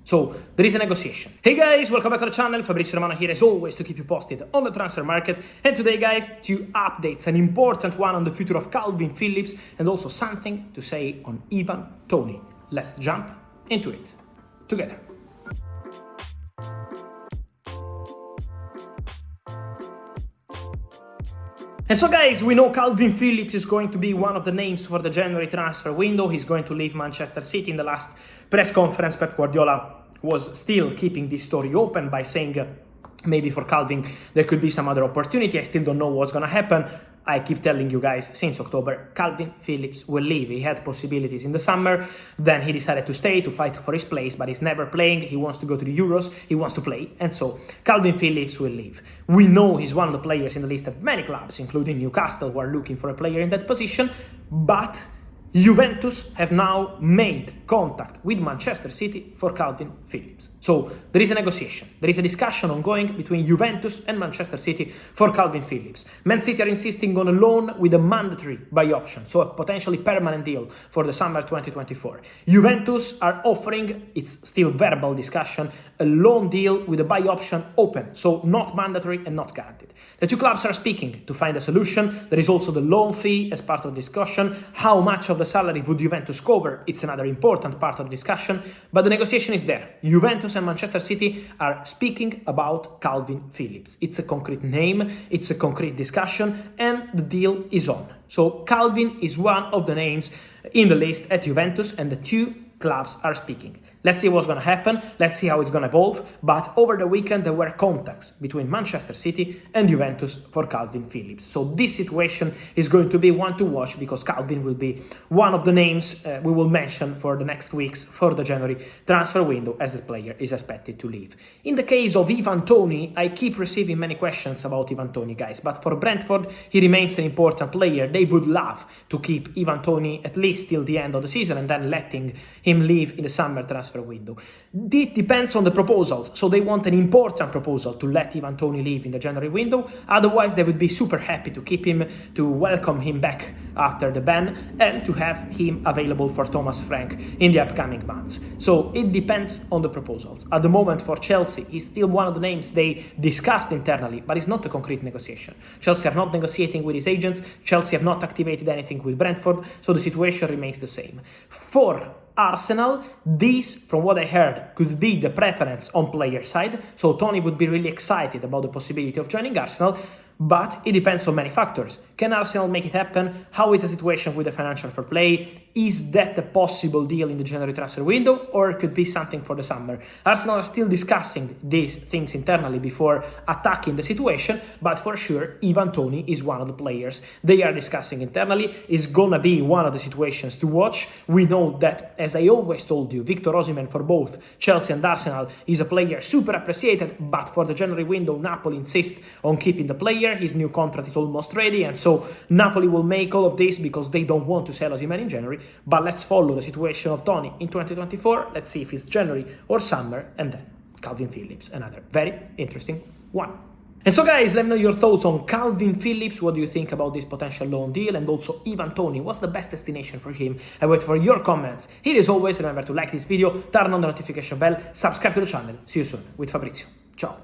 So there is a negotiation. Hey guys, welcome back to the channel. Fabrizio Romano here as always to keep you posted on the transfer market. And today guys, two updates, an important one on the future of Kalvin Phillips and also something to say on Toney. Let's jump into it together. And so guys, we know Kalvin Phillips is going to be one of the names for the January transfer window. He's going to leave Manchester City. In the last press conference, Pep Guardiola was still keeping this story open by saying maybe for Kalvin there could be some other opportunity. I still don't know what's going to happen. I keep telling you guys since October, Kalvin Phillips will leave. He had possibilities in the summer, then he decided to stay to fight for his place, but he's never playing. He wants to go to the Euros, he wants to play, and so Kalvin Phillips will leave. We know he's one of the players in the list of many clubs, including Newcastle, who are looking for a player in that position, but Juventus have now made contact with Manchester City for Kalvin Phillips. So there is a negotiation. There is a discussion ongoing between Juventus and Manchester City for Kalvin Phillips. Man City are insisting on a loan with a mandatory buy option, so a potentially permanent deal for the summer 2024. Juventus are offering, it's still verbal discussion, a loan deal with a buy option open, so not mandatory and not guaranteed. The two clubs are speaking to find a solution. There is also the loan fee as part of the discussion. How much of the salary would Juventus cover? It's another important part of the discussion, but the negotiation is there. Juventus and Manchester City are speaking about Kalvin Phillips. It's a concrete name, it's a concrete discussion, and the deal is on. So Kalvin is one of the names in the list at Juventus, and the two clubs are speaking. Let's see what's going to happen. Let's see how it's going to evolve. But over the weekend, there were contacts between Manchester City and Juventus for Kalvin Phillips. So this situation is going to be one to watch because Kalvin will be one of the names we will mention for the next weeks for the January transfer window as the player is expected to leave. In the case of Toney, I keep receiving many questions about Toney, guys. But for Brentford, he remains an important player. They would love to keep Toney at least till the end of the season and then letting him leave in the summer transfer window. It depends on the proposals, so they want an important proposal to let Toney leave in the January window. Otherwise, they would be super happy to keep him, to welcome him back after the ban, and to have him available for Thomas Frank in the upcoming months. So it depends on the proposals. At the moment, for Chelsea, he's still one of the names they discussed internally, but it's not a concrete negotiation. Chelsea are not negotiating with his agents. Chelsea have not activated anything with Brentford, so the situation remains the same. For Arsenal, this, from what I heard, could be the preference on player side. So Toney would be really excited about the possibility of joining Arsenal, but it depends on many factors. Can Arsenal make it happen? How is the situation with the financial fair play? Is that a possible deal in the January transfer window, or it could be something for the summer? Arsenal are still discussing these things internally before attacking the situation, but for sure, Toney is one of the players they are discussing internally. Is gonna be one of the situations to watch. We know that, as I always told you, Victor Osimhen for both Chelsea and Arsenal is a player super appreciated, but for the January window, Napoli insists on keeping the player. His new contract is almost ready, and so Napoli will make all of this because they don't want to sell Osimhen in January. But let's follow the situation of Toney in 2024. Let's see if it's January or summer, and then Kalvin Phillips, another very interesting one. And so guys, let me know your thoughts on Kalvin Phillips. What do you think about this potential loan deal? And also Toney, what's the best destination for him? I wait for your comments. Here as always, remember to like this video, turn on the notification bell, subscribe to the channel. See you soon with Fabrizio. Ciao.